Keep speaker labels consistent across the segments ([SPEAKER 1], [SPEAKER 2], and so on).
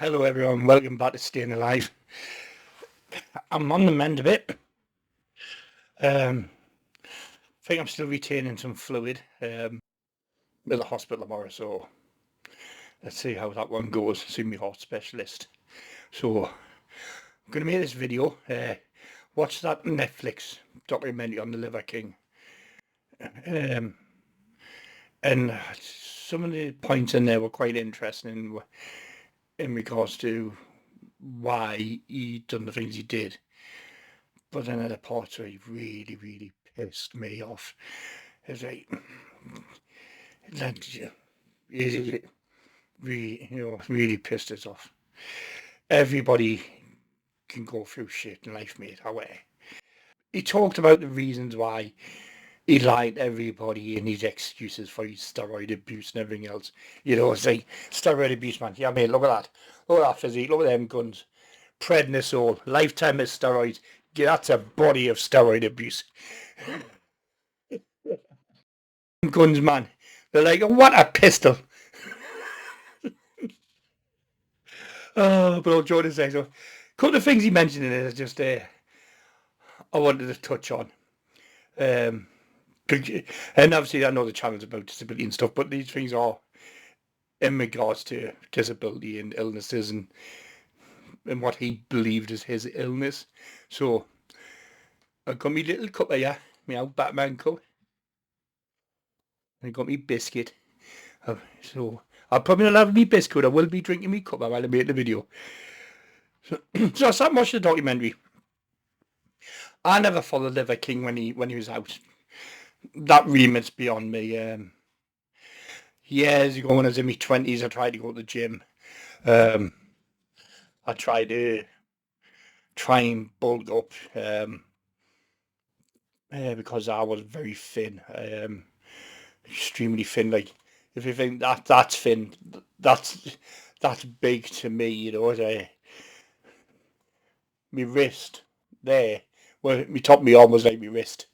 [SPEAKER 1] Hello everyone, welcome back to Staying Alive. I'm on the mend a bit. I think I'm still retaining some fluid. At the hospital tomorrow, so let's see how that one goes. See my heart specialist. So I'm going to make this video. Watch that Netflix documentary on the Liver King. Um, and some of the points in there were quite interesting in regards to why he done the things he did. But then other parts where he really pissed me off. It's like that really pissed us off. Everybody can go through shit in life, mate. However, he talked about the reasons why he lied to everybody and his excuses for his steroid abuse and everything else. It's like steroid abuse, man. Yeah, mate, look at that. Look at that physique. Look at them guns. Prednisone, lifetime of steroids. Yeah, that's a body of steroid abuse. Guns, man. They're like, what a pistol. But all joking aside, so a couple of things he mentioned in it is just I wanted to touch on. And obviously I know the channel's about disability and stuff, but these things are in regards to disability and illnesses and what he believed is his illness. So I got me little cup of my old Batman cup. And I got me biscuit. So I'll probably not have me biscuit. I will be drinking me cup while I make the video. So I sat and watched the documentary. I never followed Liver King when he was out. That remit's beyond me. Years ago when I was in my 20s, I tried to go to the gym. I tried to try and bulk up because I was very thin. Extremely thin. Like, if you think that's thin, that's big to me, my wrist there, well, my top of my arm was like my wrist.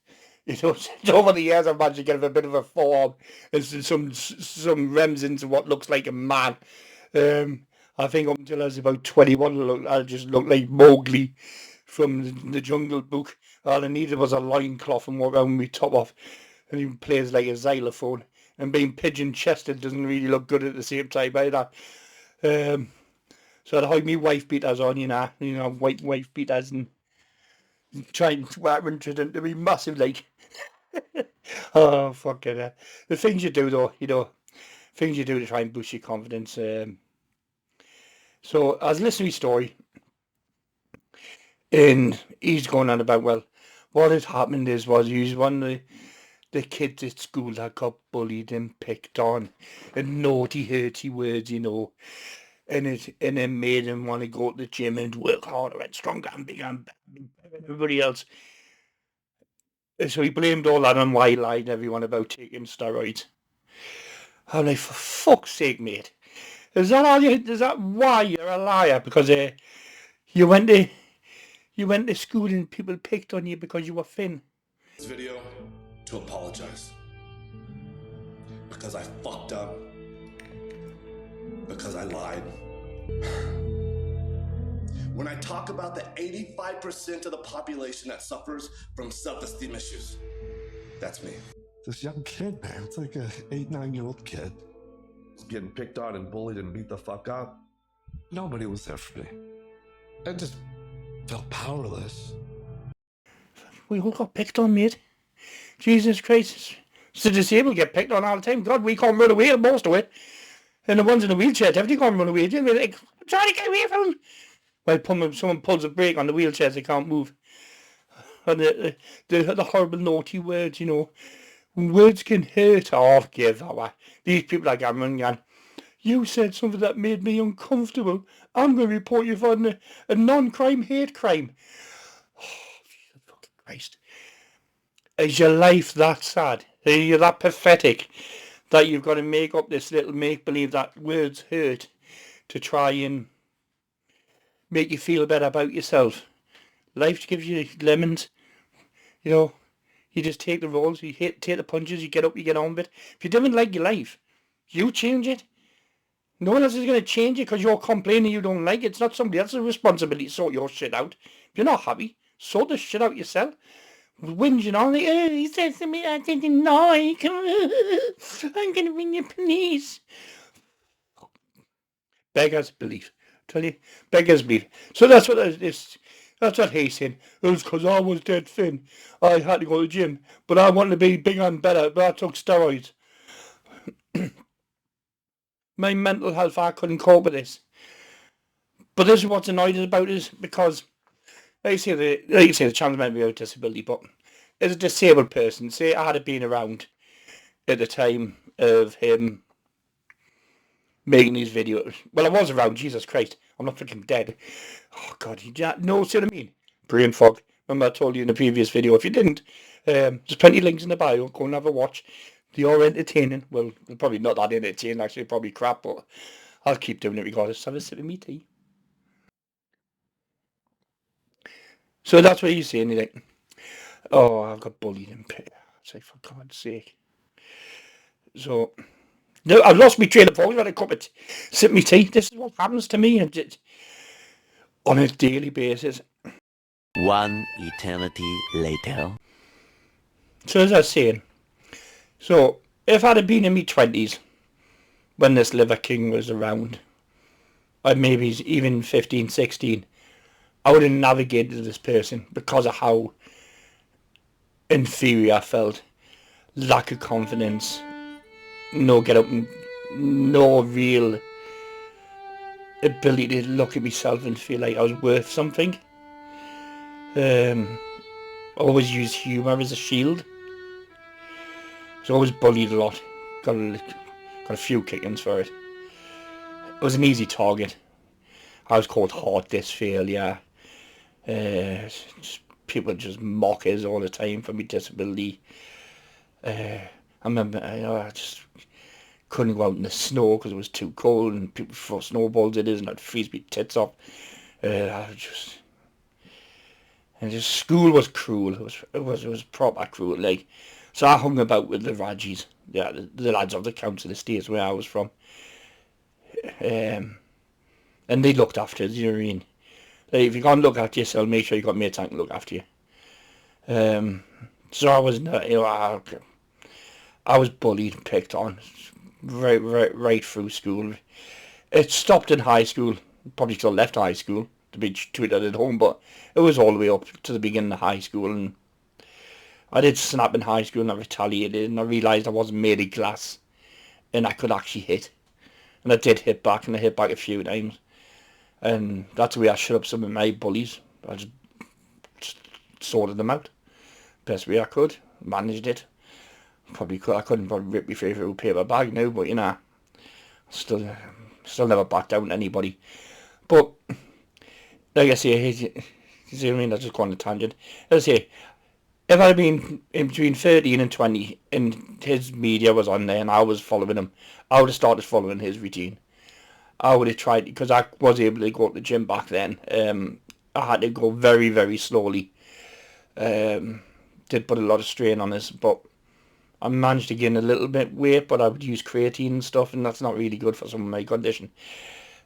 [SPEAKER 1] Over the years I've managed to get a bit of a forearm and some rems into what looks like a man. I think up until I was about 21, I just looked like Mowgli from the Jungle Book. All I needed was a loincloth and walk around with my top off, and he plays like a xylophone. And being pigeon-chested doesn't really look good at the same time either. So I'd hide me wife beaters on, white wife beaters, and try and into them to be massive, like. Oh, fuck it. The things you do, though, things you do to try and boost your confidence. So I was listening to his story, and he's going on about, well, what had happened was he was one of the kids at school that got bullied and picked on, and naughty, hurty words, and it made him want to go to the gym and work harder and stronger and bigger and better than everybody else. So he blamed all that on why he lied to everyone about taking steroids. I'm like, for fuck's sake, mate. Is that why you're a liar? Because you went to school and people picked on you because you were thin.
[SPEAKER 2] This video to apologize. Because I fucked up. Because I lied. When I talk about the 85% of the population that suffers from self-esteem issues, that's me.
[SPEAKER 3] This young kid, man, it's like a 8-9-year-old kid.
[SPEAKER 2] Getting picked on and bullied and beat the fuck up.
[SPEAKER 3] Nobody was there for me. I just felt powerless.
[SPEAKER 1] We all got picked on, mate. Jesus Christ. The disabled get picked on all the time. God, we can't run away most of it. And the ones in the wheelchair definitely can't run away. They're like, I'm trying to get away from them. Well, someone pulls a brake on the wheelchairs, they can't move. And the horrible naughty words, Words can hurt. Oh, give that. These people are going, you said something that made me uncomfortable. I'm going to report you for a non-crime hate crime. Oh, Jesus fucking Christ. Is your life that sad? Are you that pathetic that you've got to make up this little make-believe that words hurt to try and make you feel better about yourself? Life gives you lemons, You just take the rolls, take the punches, you get up, you get on with it. If you don't like your life, you change it. No one else is going to change it because you're complaining you don't like it. It's not somebody else's responsibility to sort your shit out. If you're not happy, sort the shit out yourself. Whinging on, like, he said to me, I didn't like him. I'm going to ring the police. Beggars belief. Tell you, beggars belief. So that's what that's what he's saying. It was because I was dead thin. I had to go to the gym, but I wanted to be bigger and better, but I took steroids. My mental health, I couldn't cope with this. But this is what's annoyed us about is because, like you say, the child's meant to be with a disability, but as a disabled person, say I had been around at the time of him making these videos. Well, I was around, Jesus Christ. I'm not freaking dead. Oh, God, no, see what I mean? Brain fog. Remember I told you in the previous video. If you didn't, there's plenty of links in the bio. Go and have a watch. They are entertaining. Well, they're probably not that entertaining, actually. Probably crap, but I'll keep doing it regardless. Have a sip of me tea. So that's what he's saying. He's like, oh, I've got bullied in pit. Say, for God's sake. So, no, I've lost my train of thought. I've had a cup of sip me tea. This is what happens to me on a daily basis.
[SPEAKER 4] One eternity later.
[SPEAKER 1] So as I was saying, so if I'd have been in my 20s when this Liver King was around, or maybe even 15, 16, I would have navigated this person because of how inferior I felt, lack of confidence, no get up, no real ability to look at myself and feel like I was worth something. Always use humour as a shield. Was always bullied a lot. Got a few kickings for it. It was an easy target. I was called hard disc failure. People just mock us all the time for my disability. I remember I just couldn't go out in the snow because it was too cold and people throw snowballs at us and I'd freeze my tits off. School was cruel. It was proper cruel. Like, so I hung about with the Rajis, the lads of the council estates where I was from, and they looked after us. You know what I mean? Like, if you can't look after yourself, make sure you got mates that can look after you. So I was, I was bullied and picked on right through school. It stopped in high school. Probably still left high school to be treated at home, but it was all the way up to the beginning of high school, and I did snap in high school and I retaliated, and I realised I wasn't made of glass and I could actually hit, and I did hit back, and I hit back a few times, and that's the way I shut up some of my bullies. I just sorted them out best way I could, managed it. I couldn't probably rip my favourite paper bag now, but you know, still never back down to anybody. But like I say, you see what I mean? That's just going on a tangent. As I say, if I'd been in between 13 and 20 and his media was on there and I was following him, I would have started following his routine. I would have tried, because I was able to go to the gym back then. I had to go very, very slowly. Did put a lot of strain on this, but I managed to gain a little bit weight, but I would use creatine and stuff, and that's not really good for some of my condition.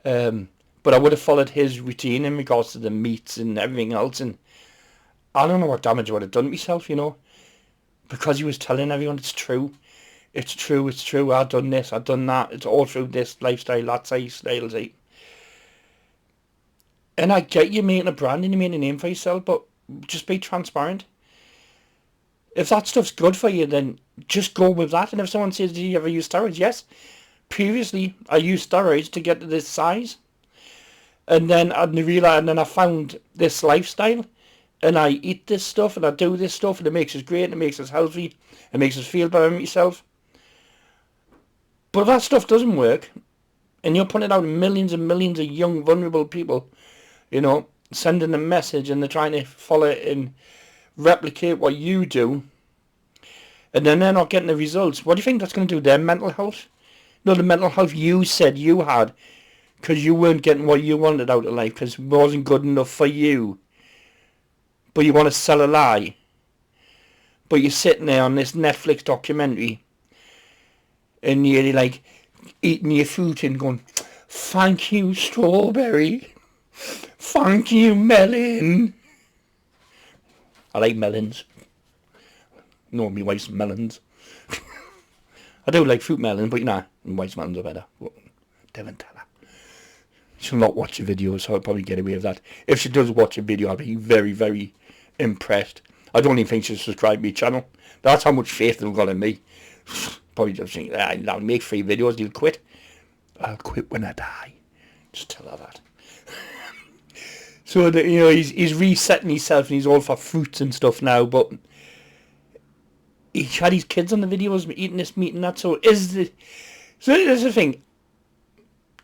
[SPEAKER 1] But I would have followed his routine in regards to the meats and everything else, and I don't know what damage I would have done myself, you know, because he was telling everyone it's true, I've done this, I've done that, it's all through this lifestyle, that's how styles eat. And I get you making a brand and you making a name for yourself, but just be transparent. If that stuff's good for you, then just go with that. And if someone says, do you ever use steroids? Yes. Previously, I used steroids to get to this size. And then I found this lifestyle. And I eat this stuff and I do this stuff and it makes us great and it makes us healthy. It makes us feel better about myself. But if that stuff doesn't work, and you're putting it out to millions and millions of young, vulnerable people, you know, sending a message and they're trying to follow it and replicate what you do, and then they're not getting the results, what do you think that's going to do to their mental health? No, the mental health you said you had, because you weren't getting what you wanted out of life, because it wasn't good enough for you. But you want to sell a lie. But you're sitting there on this Netflix documentary, and you're like eating your food and going, Thank you, strawberry. Thank you, melon. I like melons. No, my wife's melons. I do like fruit melons, but my wife's melons are better. Devon tell her. She'll not watch the video, so I'll probably get away with that. If she does watch a video, I'll be very, very impressed. I don't even think she'll subscribe to my channel. That's how much faith they've got in me. Probably just think, I'll make 3 videos, you'll quit. I'll quit when I die. Just tell her that. So, he's resetting himself and he's all for fruits and stuff now, but he had his kids on the videos eating this meat and that, so here's the thing.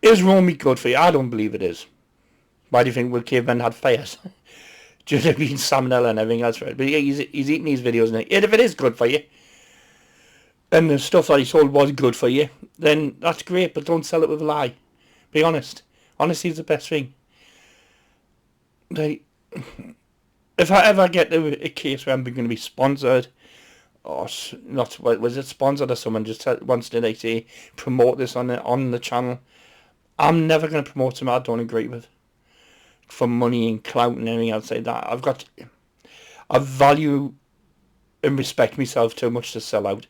[SPEAKER 1] Is raw meat good for you? I don't believe it is. Why do you think cavemen had fires? Just eating salmonella and everything else, right? But he's eating these videos, and if it is good for you, and the stuff that he sold was good for you, then that's great, but don't sell it with a lie. Be honest. Honesty is the best thing. Like, if I ever get to a case where I'm going to be sponsored, or not, was it sponsored or someone just wants to say promote this on the channel, I'm never going to promote something I don't agree with for money and clout and anything else like that. I value and respect myself too much to sell out.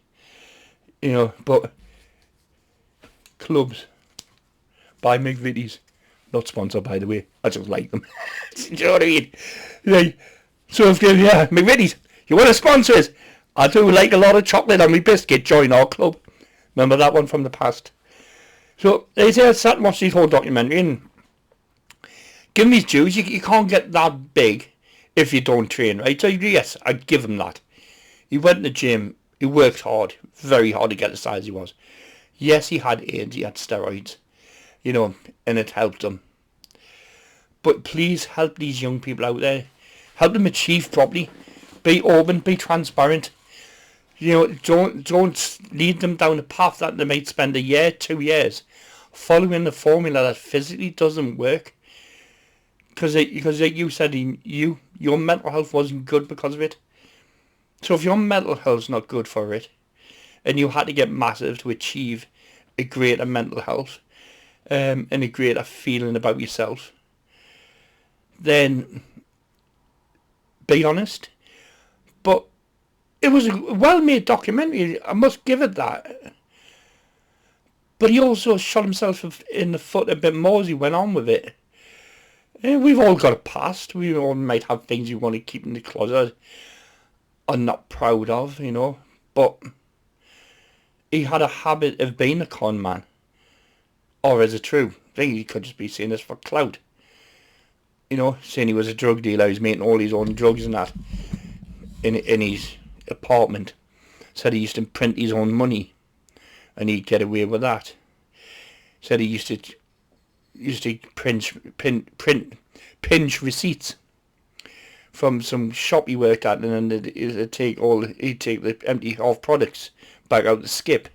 [SPEAKER 1] But clubs, buy McVitie's, not sponsored by the way, I just like them. Do you know what I mean? Like, so if McVitie's, you want to sponsor us? I do like a lot of chocolate on my biscuit, join our club. Remember that one from the past? So they say I sat and watched this whole documentary, and give him his dues, you can't get that big if you don't train, right? So yes, I give him that. He went to the gym, he worked hard, very hard to get the size he was. Yes, he had AIDS, he had steroids, and it helped him. But please help these young people out there. Help them achieve properly. Be open, be transparent. Don't lead them down a path that they might spend a year, 2 years, following the formula that physically doesn't work. Because like you said, your mental health wasn't good because of it. So if your mental health's not good for it, and you had to get massive to achieve a greater mental health, and a greater feeling about yourself, then be honest. But it was a well-made documentary, I must give it that. But he also shot himself in the foot a bit more as he went on with it. We've all got a past. We all might have things we want to keep in the closet or not proud of, But he had a habit of being a con man. Or is it true? I think he could just be saying this for clout. Saying he was a drug dealer, he's making all his own drugs and that in his apartment. Said he used to print his own money and he'd get away with that. Said he used to pinch receipts from some shop he worked at, and then he'd take the empty half products back out the skip,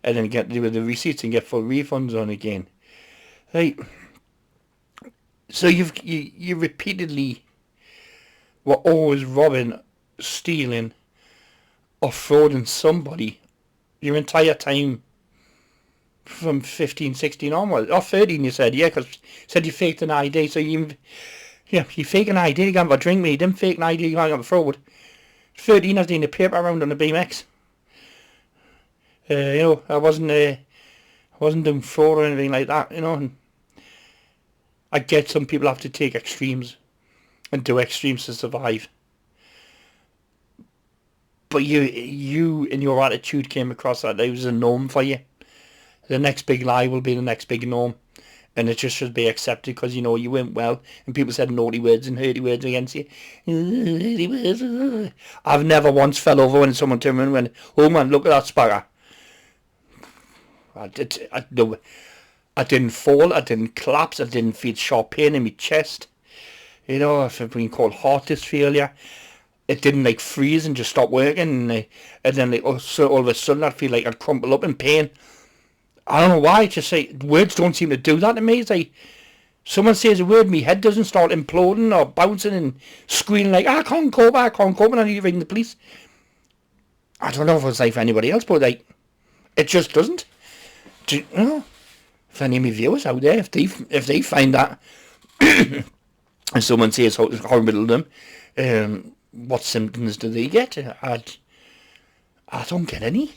[SPEAKER 1] and then get with the receipts and get full refunds on again. Right. So you repeatedly were always robbing, stealing, or frauding somebody your entire time from 15, 16 onwards. Or 13 you said, because you said you faked an ID, so you fake an ID, you can't have a drink with you, didn't fake an ID, you can't have a fraud. 13 I was doing the paper around on the BMX. I wasn't doing fraud or anything like that, and I get some people have to take extremes and do extremes to survive. But you in your attitude came across that it was a norm for you. The next big lie will be the next big norm. And it just should be accepted because, you went well and people said naughty words and dirty words against you. Dirty words. I've never once fell over when someone turned around and went, oh man, look at that sparrow. I didn't fall, I didn't collapse, I didn't feel sharp pain in my chest. If I've been called heart dysphagia, it didn't freeze and just stop working, and then all of a sudden I'd feel like I'd crumple up in pain. I don't know why, words don't seem to do that to me. It's like, someone says a word, my head doesn't start imploding or bouncing and squealing like, I can't cope, and I need to ring the police. I don't know if it's like for anybody else, but it just doesn't. if any of my viewers out there, if they find that, and someone says horrible to them, what symptoms do they get? I don't get any.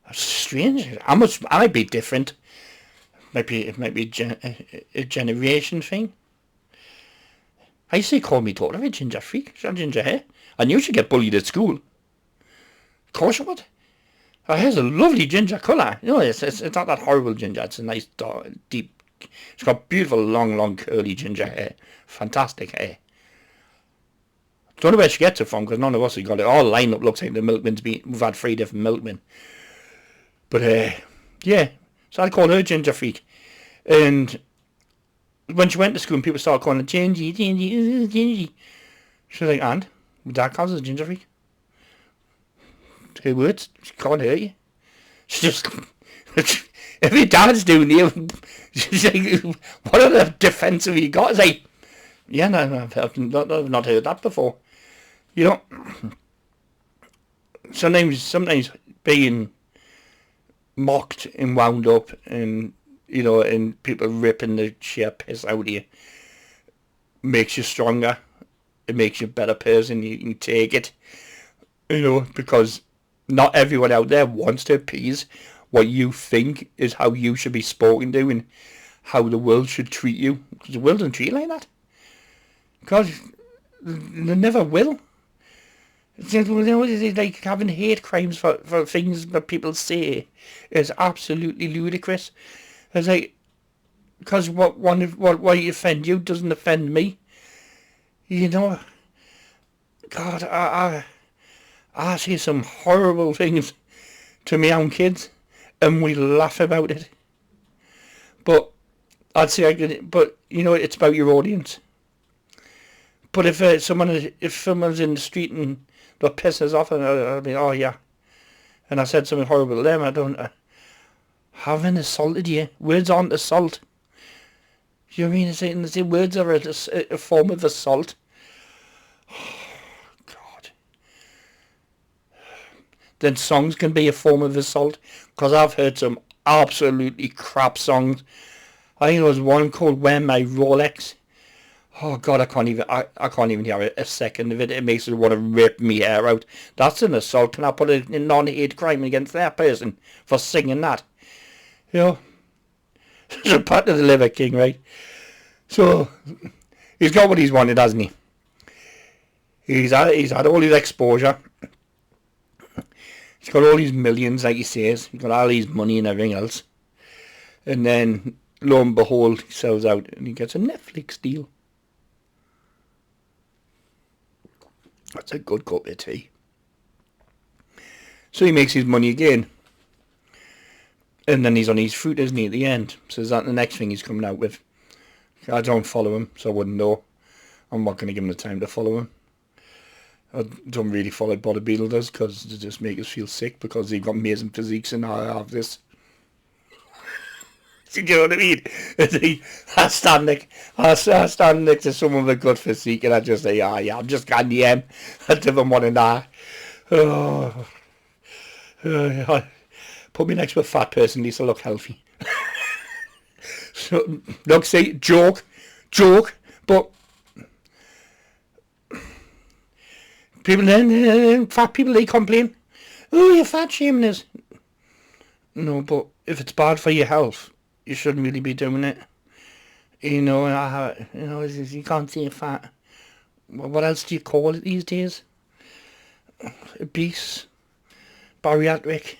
[SPEAKER 1] That's strange. I might be different. It might be a generation thing. I used to call me daughter a ginger freak. She had ginger hair. I knew she'd get bullied at school. Of course she would. Her hair's a lovely ginger colour. You know, it's not that horrible ginger. It's a nice, dark, deep. She's got beautiful, long, curly ginger hair. Fantastic hair. Don't know where she gets it from, because none of us have got it. All lined up looks like the milkman's been. We've had 3 different milkmen. But, yeah. So I called her ginger freak. And when she went to school and people started calling her Gingy. She was like, and? My dad calls her a ginger freak. 2 words. She can't hurt you. She just... if your dad's doing you, she's like, what other defence have you got? It's like, yeah, no, I've not heard that before. You know, sometimes being mocked and wound up and, you know, and people ripping the sheer piss out of you makes you stronger. It makes you a better person. You can take it, you know, because not everyone out there wants to appease what you think is how you should be spoken to and how the world should treat you. Because the world doesn't treat you like that. Because they never will. It's like having hate crimes for things that people say is absolutely ludicrous. It's like, because what offend you doesn't offend me. You know, God, I say some horrible things to my own kids, and we laugh about it. But I'd say, but you know, it's about your audience. But if someone's in the street and that pisses off, and I'll be, oh yeah, and I said something horrible to them, I haven't assaulted you. Words aren't assault. You know what I mean? Say words are a form of assault. Oh, God. Then songs can be a form of assault, because I've heard some absolutely crap songs. I think there was one called "Wear My Rolex." Oh God, I can't even hear a second of it. It makes me want to rip me hair out. That's an assault. Can I put a non-hate crime against that person for singing that? You know, it's a part of the Liver King, right? So he's got what he's wanted, hasn't he? He's had all his exposure. He's got all these millions, like he says. He's got all his money and everything else. And then, lo and behold, he sells out and he gets a Netflix deal. That's a good cup of tea. So he makes his money again. And then he's on his fruit, isn't he, at the end? So is that the next thing he's coming out with? I don't follow him, so I wouldn't know. I'm not going to give him the time to follow him. I don't really follow bodybuilders because they just make us feel sick because they've got amazing physiques and I have this. Do you know what I mean? I stand next to someone with a good physique and I just say, yeah, I'm just going to the I give them one and I. Put me next to a fat person, at least I look healthy. So, look, see, joke, but people then, fat people, they complain, oh, you're fat shaming us. No, but if it's bad for your health, you shouldn't really be doing it. You know, you can't say fat. What else do you call it these days? Obese, bariatric.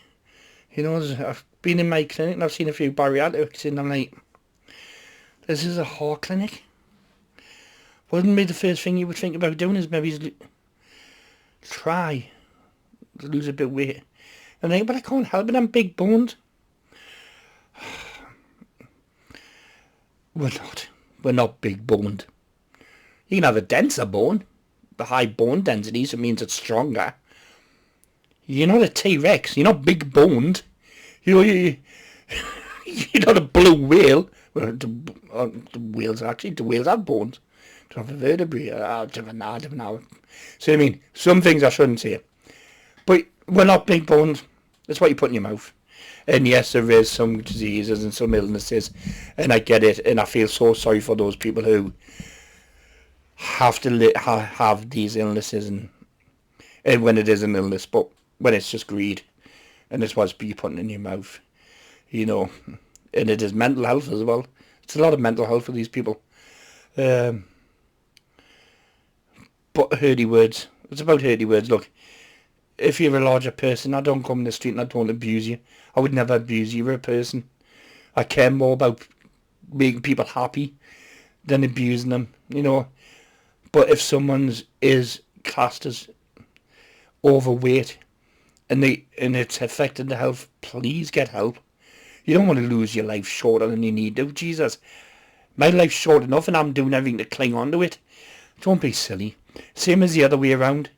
[SPEAKER 1] You know, I've been in my clinic and I've seen a few bariatrics and I'm like, this is a heart clinic. Wouldn't be the first thing you would think about doing is maybe try to lose a bit of weight. And then, but I can't help it, I'm big boned. We're not big boned. You can have a denser bone. The high bone density, so it means it's stronger. You're not a T-Rex. You're not big boned. You know, you're not a blue whale. Well, the whales have bones. Don't have a vertebrae. I don't know. So I mean, some things I shouldn't say. But we're not big boned. That's what you put in your mouth. And yes, there is some diseases and some illnesses, and I get it, and I feel so sorry for those people who have to have these illnesses, and when it is an illness, but when it's just greed, and it's what's be putting in your mouth, you know, and it is mental health as well. It's a lot of mental health for these people. But hurdy words. It's about hurdy words. Look, if you're a larger person, I don't come in the street and I don't abuse you. I would never abuse you. You're a person. I care more about making people happy than abusing them, you know. But if someone is classed as overweight and it's affecting their health, please get help. You don't want to lose your life shorter than you need to. Jesus, my life's short enough and I'm doing everything to cling on to it. Don't be silly. Same as the other way around.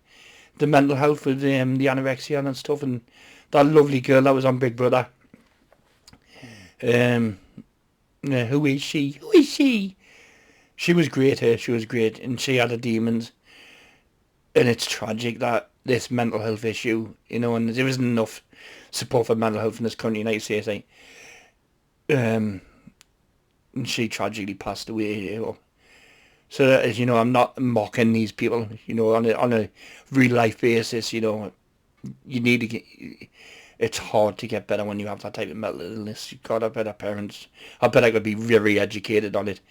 [SPEAKER 1] The mental health with the anorexia and stuff, and that lovely girl that was on Big Brother. Who is she? Who is she? She was great, she was great, and she had her demons. And it's tragic that this mental health issue, you know, and there isn't enough support for mental health in this country, United States, and she tragically passed away, you know. So, as you know, I'm not mocking these people, you know, on a real life basis, you know. You need to get, it's hard to get better when you have that type of mental illness. You've got to better parents. I bet I could be very educated on it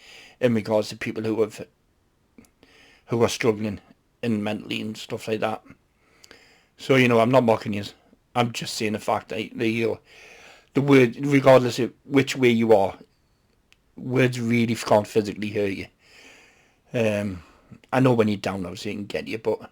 [SPEAKER 1] in regards to people who are struggling and mentally and stuff like that. So, you know, I'm not mocking you. I'm just saying the fact that the word, regardless of which way you are, words really can't physically hurt you. I know when you're down, obviously, it can get you, but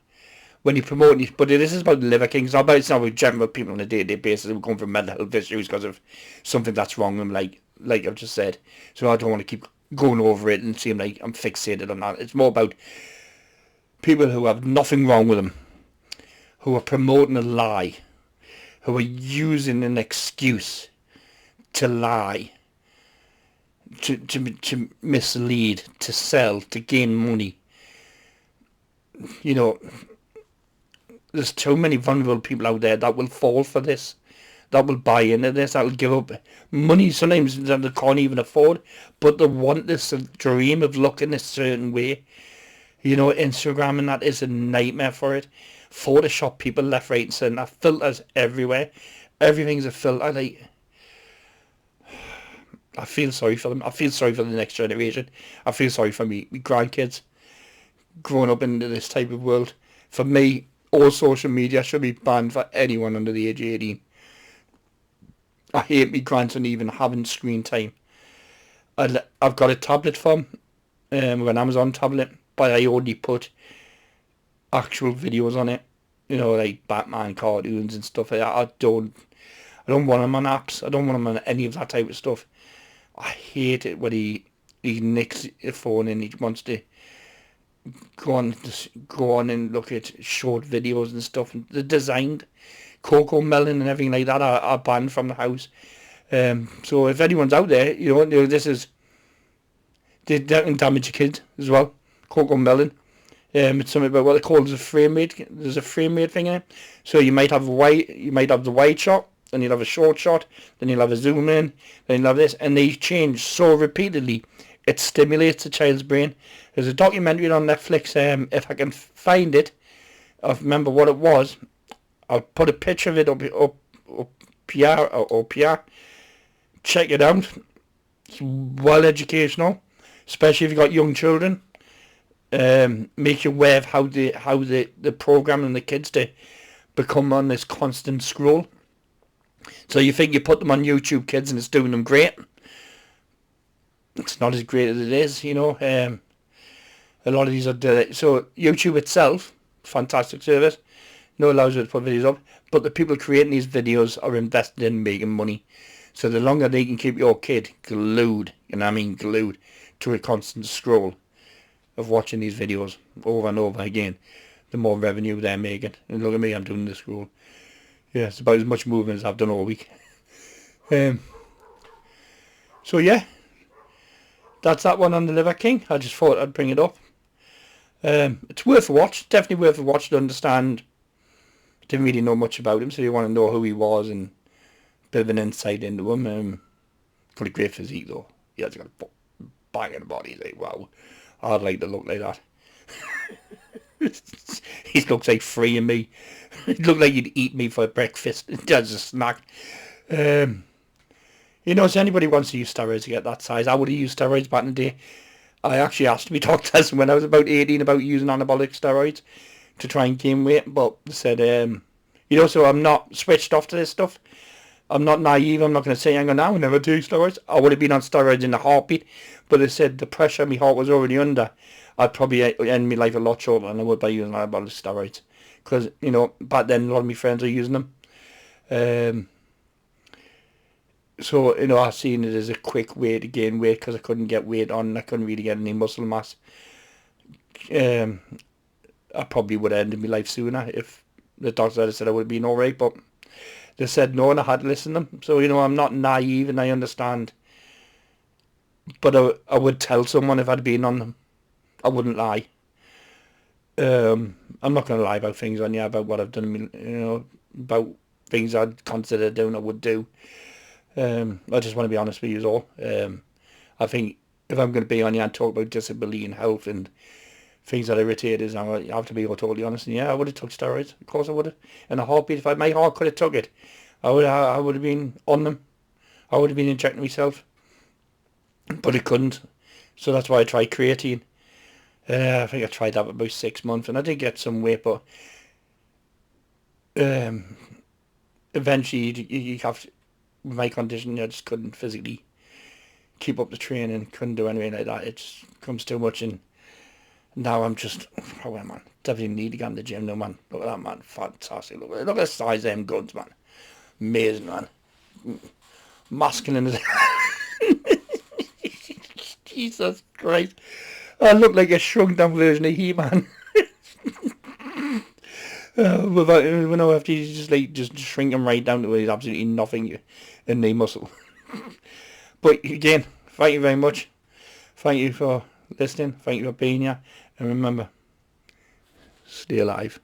[SPEAKER 1] when you're promoting, but this is about the Liver King. It's not about general people on a day-to-day basis who come from mental health issues because of something that's wrong with them, like I've just said. So I don't want to keep going over it and seem like I'm fixated on that. It's more about people who have nothing wrong with them, who are promoting a lie, who are using an excuse to lie, to mislead, to sell, to gain money. You know, there's too many vulnerable people out there that will fall for this, that will buy into this, that will give up money sometimes that they can't even afford, but they want this dream of looking a certain way. You know, Instagram and that is a nightmare for it. Photoshop people left, right and centre. Filters everywhere. Everything's a filter. Like, I feel sorry for them. I feel sorry for the next generation. I feel sorry for me grandkids growing up into this type of world. For me, all social media should be banned for anyone under the age of 18. I hate me grandson even having screen time. I've got a tablet from an Amazon tablet, but I only put actual videos on it. You know, like Batman cartoons and stuff like that. I don't want them on apps. I don't want them on any of that type of stuff. I hate it when he nicks your phone and he wants to go on and look at short videos and stuff. And they're designed. Cocoa Melon and everything like that are banned from the house. So if anyone's out there, you know this is, that can damage your kids as well. Cocoa Melon. It's something about what they call a frame rate. There's a frame rate thing in it. So you might have the wide shot, then you'll have a short shot, then you'll have a zoom in, then you'll have this, and they change so repeatedly. It stimulates the child's brain. There's a documentary on Netflix. If I can find it, I remember what it was. I'll put a picture of it up here. Check it out. It's well educational, especially if you've got young children. Make you aware of how the programming the kids to become on this constant scroll. So you think you put them on YouTube Kids and it's doing them great. It's not as great as it is, you know. A lot of these are so YouTube itself, fantastic service. No allows you to put videos up, but the people creating these videos are invested in making money. So the longer they can keep your kid glued, and I mean glued, to a constant scroll of watching these videos over and over again, the more revenue they're making. And look at me, I'm doing the scroll. Yeah, it's about as much movement as I've done all week. So yeah, that's that one on the Liver King. I just thought I'd bring it up. It's worth a watch, definitely worth a watch to understand. Didn't really know much about him, so you want to know who he was and bit of an insight into him. Got a great physique though. He has got a banging body. He's like, wow, I'd like to look like that. He looks like freeing me. He looked like he'd eat me for breakfast as a snack. You know, if anybody wants to use steroids to get that size, I would have used steroids back in the day. I actually asked my doctors when I was about 18 about using anabolic steroids to try and gain weight, but they said, you know, so I'm not switched off to this stuff. I'm not naive. I'm not going to say, hang on now, I never take steroids. I would have been on steroids in a heartbeat, but they said the pressure my heart was already under, I'd probably end my life a lot shorter than I would by using anabolic steroids. Because, you know, back then a lot of my friends were using them. So, you know, I seen it as a quick way to gain weight because I couldn't get weight on. I couldn't really get any muscle mass. I probably would have ended my life sooner if the doctor had said I would have been alright, but they said no and I had to listen to them. So, you know, I'm not naive and I understand. But I would tell someone if I'd been on them. I wouldn't lie. I'm not going to lie about things on you, about what I've done, you know, about things I'd consider doing or would do. I just want to be honest with you all. I think if I'm going to be on here and talk about disability and health and things that irritate us, I have to be totally honest. And yeah, I would have took steroids. Of course I would have. In a heartbeat, if my heart could have took it, I would have been on them. I would have been injecting myself. But it couldn't. So that's why I tried creatine. I think I tried that for about 6 months and I did get some weight, but eventually you have to, with my condition, I just couldn't physically keep up the training, couldn't do anything like that. It just comes too much, and now I'm just, oh man, definitely need to get in the gym now, man. Look at that, man, fantastic. Look at the size of them guns, man. Amazing, man. Masculine as Jesus Christ. I look like a shrunk down version of He-Man. After you just shrink him right down to where he's absolutely nothing in the muscle. But again, thank you very much. Thank you for listening. Thank you for being here. And remember, stay alive.